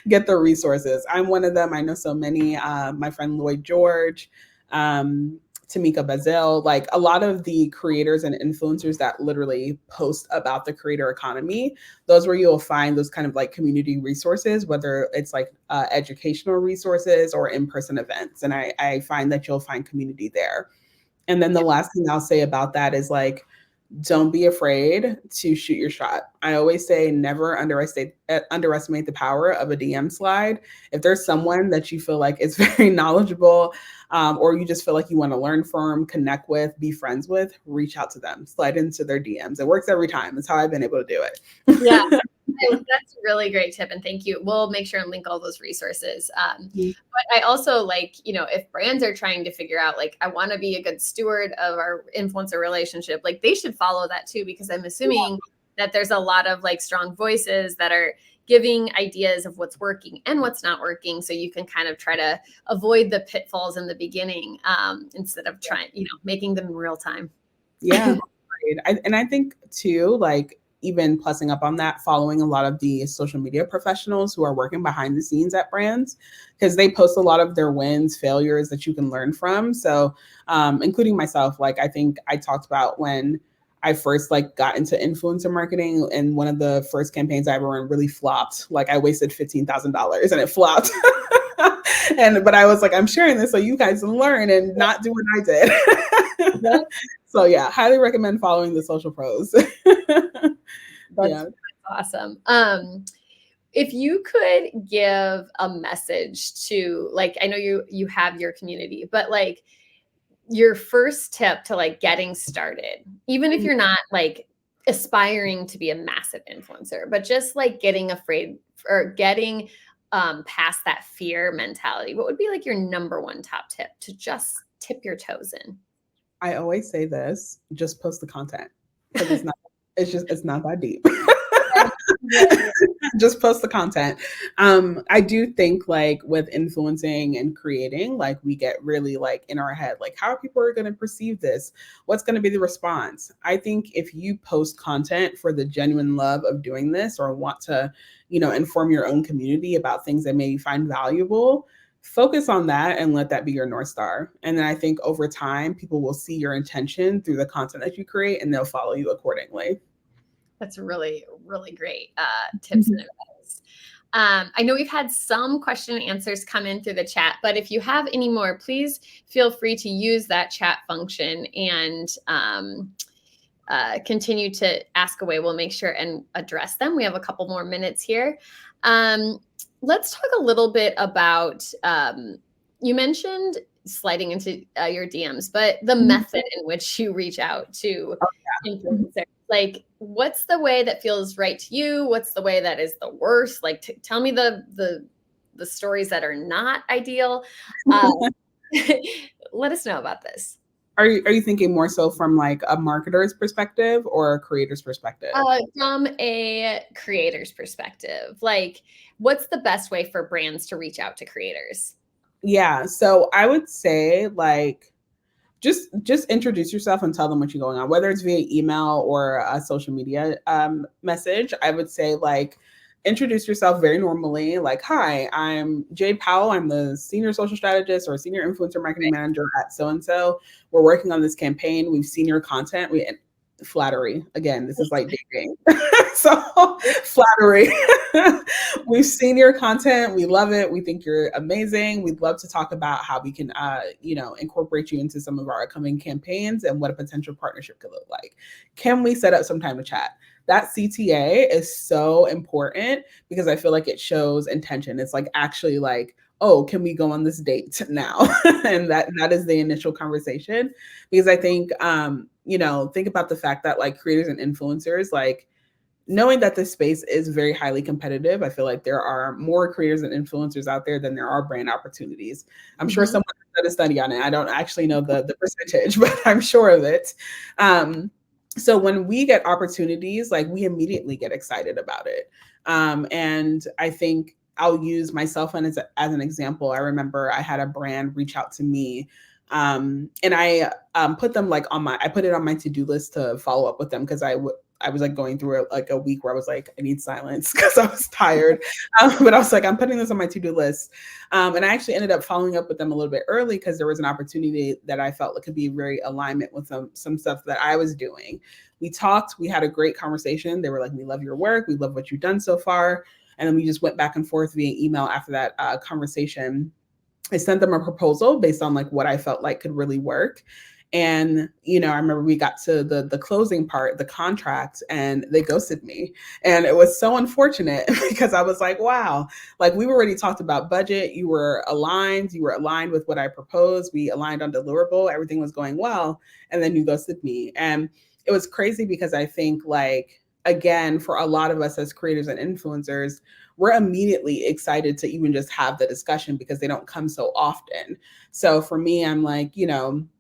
S2: get the resources. I'm one of them. I know so many. My friend Lloyd George, Tamika Bazil, like a lot of the creators and influencers that literally post about the creator economy, those where you'll find those kind of like community resources, whether it's like educational resources or in-person events. And I find that you'll find community there. And then the last thing I'll say about that is like, don't be afraid to shoot your shot. I always say never underestimate the power of a DM slide. If there's someone that you feel like is very knowledgeable, or you just feel like you want to learn from, connect with, be friends with, reach out to them, slide into their DMs. It works every time. That's how I've been able to do
S1: Yeah,
S2: it.
S1: that's a really great tip, and thank you. We'll make sure and link all those resources. But I also like, if brands are trying to figure out, like, I want to be a good steward of our influencer relationship, like they should follow that too, because I'm assuming that there's a lot of like strong voices that are giving ideas of what's working and what's not working. So you can kind of try to avoid the pitfalls in the beginning instead of trying, making them in real time.
S2: Yeah. And I think too, like even plussing up on that, following a lot of the social media professionals who are working behind the scenes at brands, because they post a lot of their wins, failures that you can learn from. So, including myself, like I think I talked about when I first like got into influencer marketing, and one of the first campaigns I ever ran really flopped. Like I wasted $15,000 and it flopped. And but I was like, I'm sharing this so you guys can learn and not do what I did.
S1: Yep.
S2: So yeah, highly recommend following the social pros.
S1: That's
S2: Yeah.
S1: awesome. If you could give a message to, like, I know you have your community, but like your first tip to like getting started, even if you're not like aspiring to be a massive influencer, but just like getting afraid or getting past that fear mentality, what would be like your number one top tip to just tip your toes in?
S2: I always say this, just post the content because it's not that deep.
S1: Yeah, yeah,
S2: Just post the content. I do think like with influencing and creating, like we get really like in our head, like how are people are going to perceive this? What's going to be the response? I think if you post content for the genuine love of doing this or want to, inform your own community about things that maybe find valuable, focus on that and let that be your North Star. And then I think over time, people will see your intention through the content that you create and they'll follow you accordingly.
S1: That's really, really great tips and advice. I know we've had some question and answers come in through the chat, but if you have any more, please feel free to use that chat function and continue to ask away. We'll make sure and address them. We have a couple more minutes here. Let's talk a little bit about, you mentioned sliding into your DMs, but the method in which you reach out to influencers. Like, what's the way that feels right to you? What's the way that is the worst? Like, tell me the stories that are not ideal. Let us know about this.
S2: Are you thinking more so from like a marketer's perspective or a creator's perspective?
S1: From a creator's perspective, like what's the best way for brands to reach out to creators?
S2: Yeah, so I would say like just introduce yourself and tell them what you're going on, whether it's via email or a social media message. I would say like introduce yourself very normally, like, hi, I'm Jade Powell. I'm the senior social strategist or senior influencer marketing manager at so-and-so. We're working on this campaign. We've seen your content. Flattery. Again, this is like dating. So flattery. We've seen your content. We love it. We think you're amazing. We'd love to talk about how we can, incorporate you into some of our upcoming campaigns and what a potential partnership could look like. Can we set up some time to chat? That CTA is so important because I feel like it shows intention. It's like actually like, oh, can we go on this date now? And that is the initial conversation. Because I think, think about the fact that like creators and influencers, like knowing that this space is very highly competitive, I feel like there are more creators and influencers out there than there are brand opportunities. I'm sure someone did a study on it. I don't actually know the percentage, but I'm sure of it. So when we get opportunities, like we immediately get excited about it. And I think I'll use myself as an example. I remember I had a brand reach out to me, and I put them like I put it on my to-do list to follow up with them because I was like going through a week where I was like, I need silence because I was tired. But I was like, I'm putting this on my to-do list. And I actually ended up following up with them a little bit early because there was an opportunity that I felt like could be very alignment with some stuff that I was doing. We talked, we had a great conversation. They were like, we love your work. We love what you've done so far. And then we just went back and forth via email after that conversation. I sent them a proposal based on like what I felt like could really work. And, I remember we got to the closing part, the contract, and they ghosted me. And it was so unfortunate because I was like, wow, like we already talked about budget. You were aligned with what I proposed. We aligned on deliverable. Everything was going well. And then you ghosted me. And it was crazy because I think like, again, for a lot of us as creators and influencers, we're immediately excited to even just have the discussion because they don't come so often. So for me, I'm like,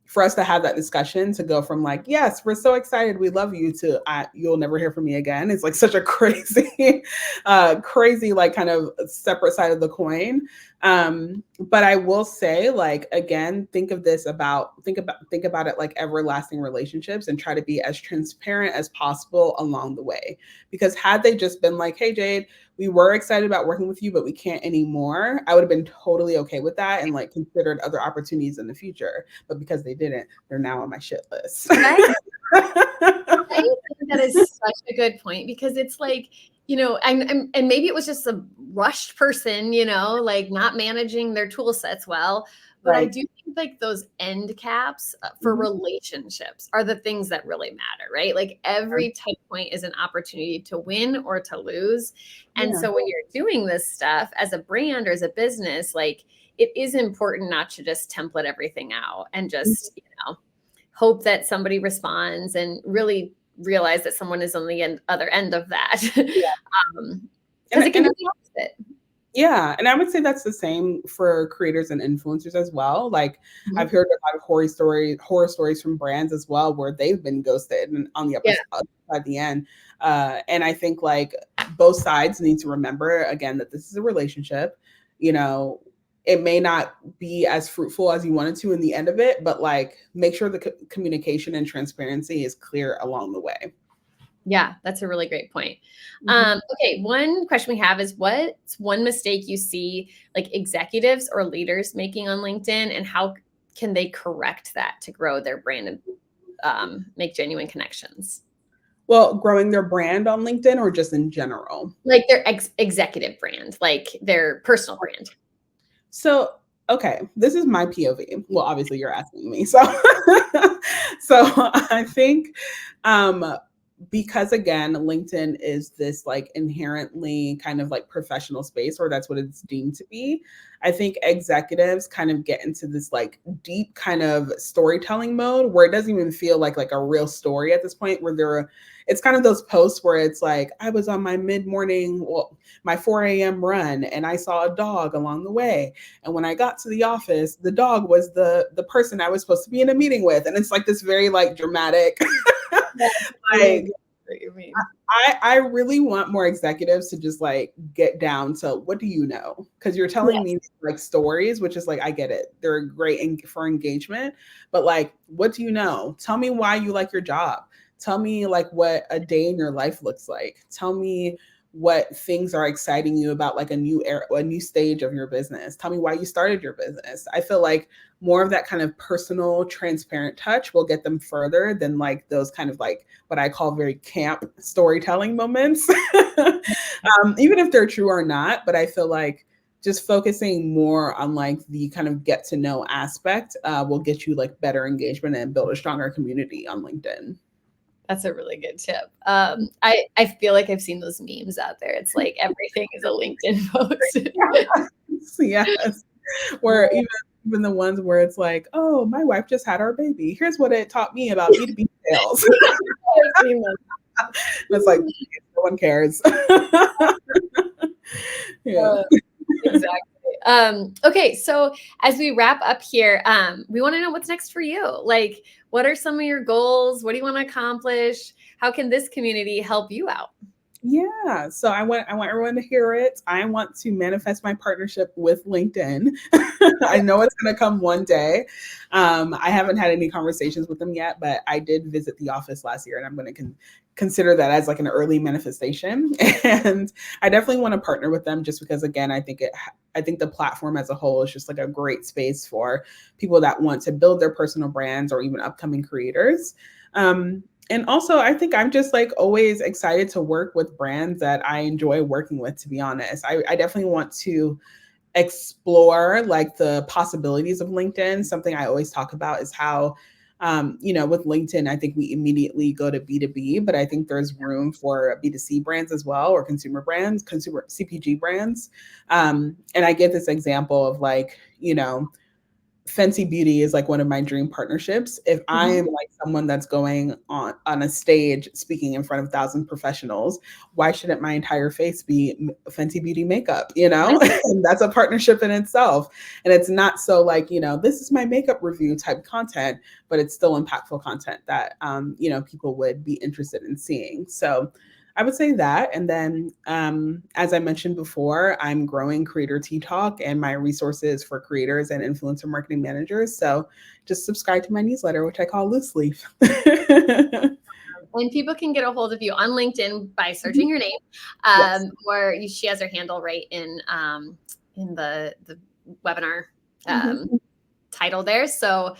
S2: for us to have that discussion, to go from like, yes, we're so excited, we love you, to you'll never hear from me again. It's like such a crazy, like kind of separate side of the coin. But I will say, like, again, think about it like everlasting relationships and try to be as transparent as possible along the way. Because had they just been like, hey, Jade, we were excited about working with you, but we can't anymore, I would have been totally okay with that and like considered other opportunities in the future. But because they didn't, they're now on my shit list.
S1: Right? I think that is such a good point because it's like, and maybe it was just a rushed person, like not managing their tool sets well. But I do think like those end caps for relationships are the things that really matter, right? Like every touch point is an opportunity to win or to lose. And so when you're doing this stuff as a brand or as a business, like it is important not to just template everything out and just, hope that somebody responds and really realize that someone is on the other end of that. Because it can be the opposite.
S2: Yeah. And I would say that's the same for creators and influencers as well. Like I've heard a lot of horror stories from brands as well, where they've been ghosted and on the upper side at the end. And I think like both sides need to remember again that this is a relationship. It may not be as fruitful as you wanted to in the end of it, but like make sure the communication and transparency is clear along the way.
S1: Yeah, that's a really great point. Okay, one question we have is, what's one mistake you see like executives or leaders making on LinkedIn, and how can they correct that to grow their brand and make genuine connections?
S2: Well, growing their brand on LinkedIn or just in general?
S1: Like their executive brand, like their personal brand.
S2: So, okay, this is my POV. Well, obviously you're asking me. So, so I think because again, LinkedIn is this like inherently kind of like professional space, or that's what it's deemed to be. I think executives kind of get into this like deep kind of storytelling mode where it doesn't even feel like a real story at this point, where it's kind of those posts where it's like, I was on my mid-morning, my 4 a.m. run, and I saw a dog along the way. And when I got to the office, the dog was the person I was supposed to be in a meeting with. And it's like this very like dramatic like, I really want more executives to just like get down to what do you know? Because you're telling me like stories, which is like, I get it. They're great for engagement, but like, what do you know? Tell me why you like your job. Tell me like what a day in your life looks like. Tell me what things are exciting you about like a new era, a new stage of your business. Tell me why you started your business. I feel like more of that kind of personal, transparent touch will get them further than like those kind of like what I call very camp storytelling moments, even if they're true or not. But I feel like just focusing more on like the kind of get to know aspect will get you like better engagement and build a stronger community on LinkedIn.
S1: That's a really good tip. I feel like I've seen those memes out there. It's like everything is a LinkedIn post.
S2: Yes. Where even the ones where it's like, oh, my wife just had our baby. Here's what it taught me about B2B sales. It's like, no one cares. Yeah.
S1: Exactly. Okay, so as we wrap up here, we want to know what's next for you. Like, what are some of your goals? What do you want to accomplish? How can this community help you out?
S2: Yeah. So I want everyone to hear it. I want to manifest my partnership with LinkedIn. I know it's going to come one day. I haven't had any conversations with them yet, but I did visit the office last year, and I'm going to consider that as like an early manifestation. And I definitely want to partner with them just because, again, I think the platform as a whole is just like a great space for people that want to build their personal brands or even upcoming creators. And also, I think I'm just like always excited to work with brands that I enjoy working with, to be honest. I definitely want to explore like the possibilities of LinkedIn. Something I always talk about is how, with LinkedIn, I think we immediately go to B2B, but I think there's room for B2C brands as well, or consumer CPG brands. And I get this example of like, Fenty Beauty is like one of my dream partnerships. If I am like someone that's going on a stage speaking in front of 1,000 professionals, why shouldn't my entire face be Fenty Beauty makeup? And that's a partnership in itself. And it's not so like, this is my makeup review type content, but it's still impactful content that, people would be interested in seeing. So I would say that. And then, as I mentioned before, I'm growing Creator Tea Talk and my resources for creators and influencer marketing managers. So just subscribe to my newsletter, which I call Loose Leaf.
S1: And people can get a hold of you on LinkedIn by searching your name, or she has her handle right in the webinar title there. So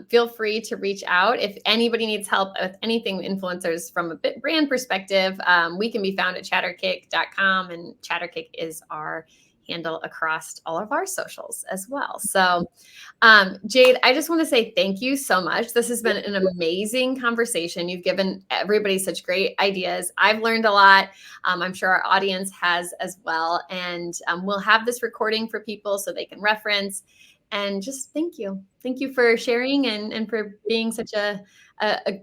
S1: feel free to reach out. If anybody needs help with anything influencers from a brand perspective, we can be found at chatterkick.com, and Chatterkick is our handle across all of our socials as well. So Jade, I just want to say thank you so much. This has been an amazing conversation. You've given everybody such great ideas. I've learned a lot. I'm sure our audience has as well. And we'll have this recording for people so they can reference. And just thank you. Thank you for sharing and for being such a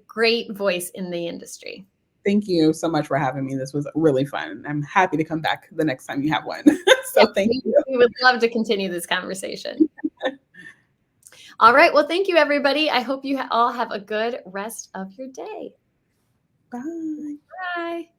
S1: great voice in the industry.
S2: Thank you so much for having me. This was really fun. I'm happy to come back the next time you have one. Thank you.
S1: We would love to continue this conversation. All right. Well, thank you, everybody. I hope you all have a good rest of your day.
S2: Bye.
S1: Bye.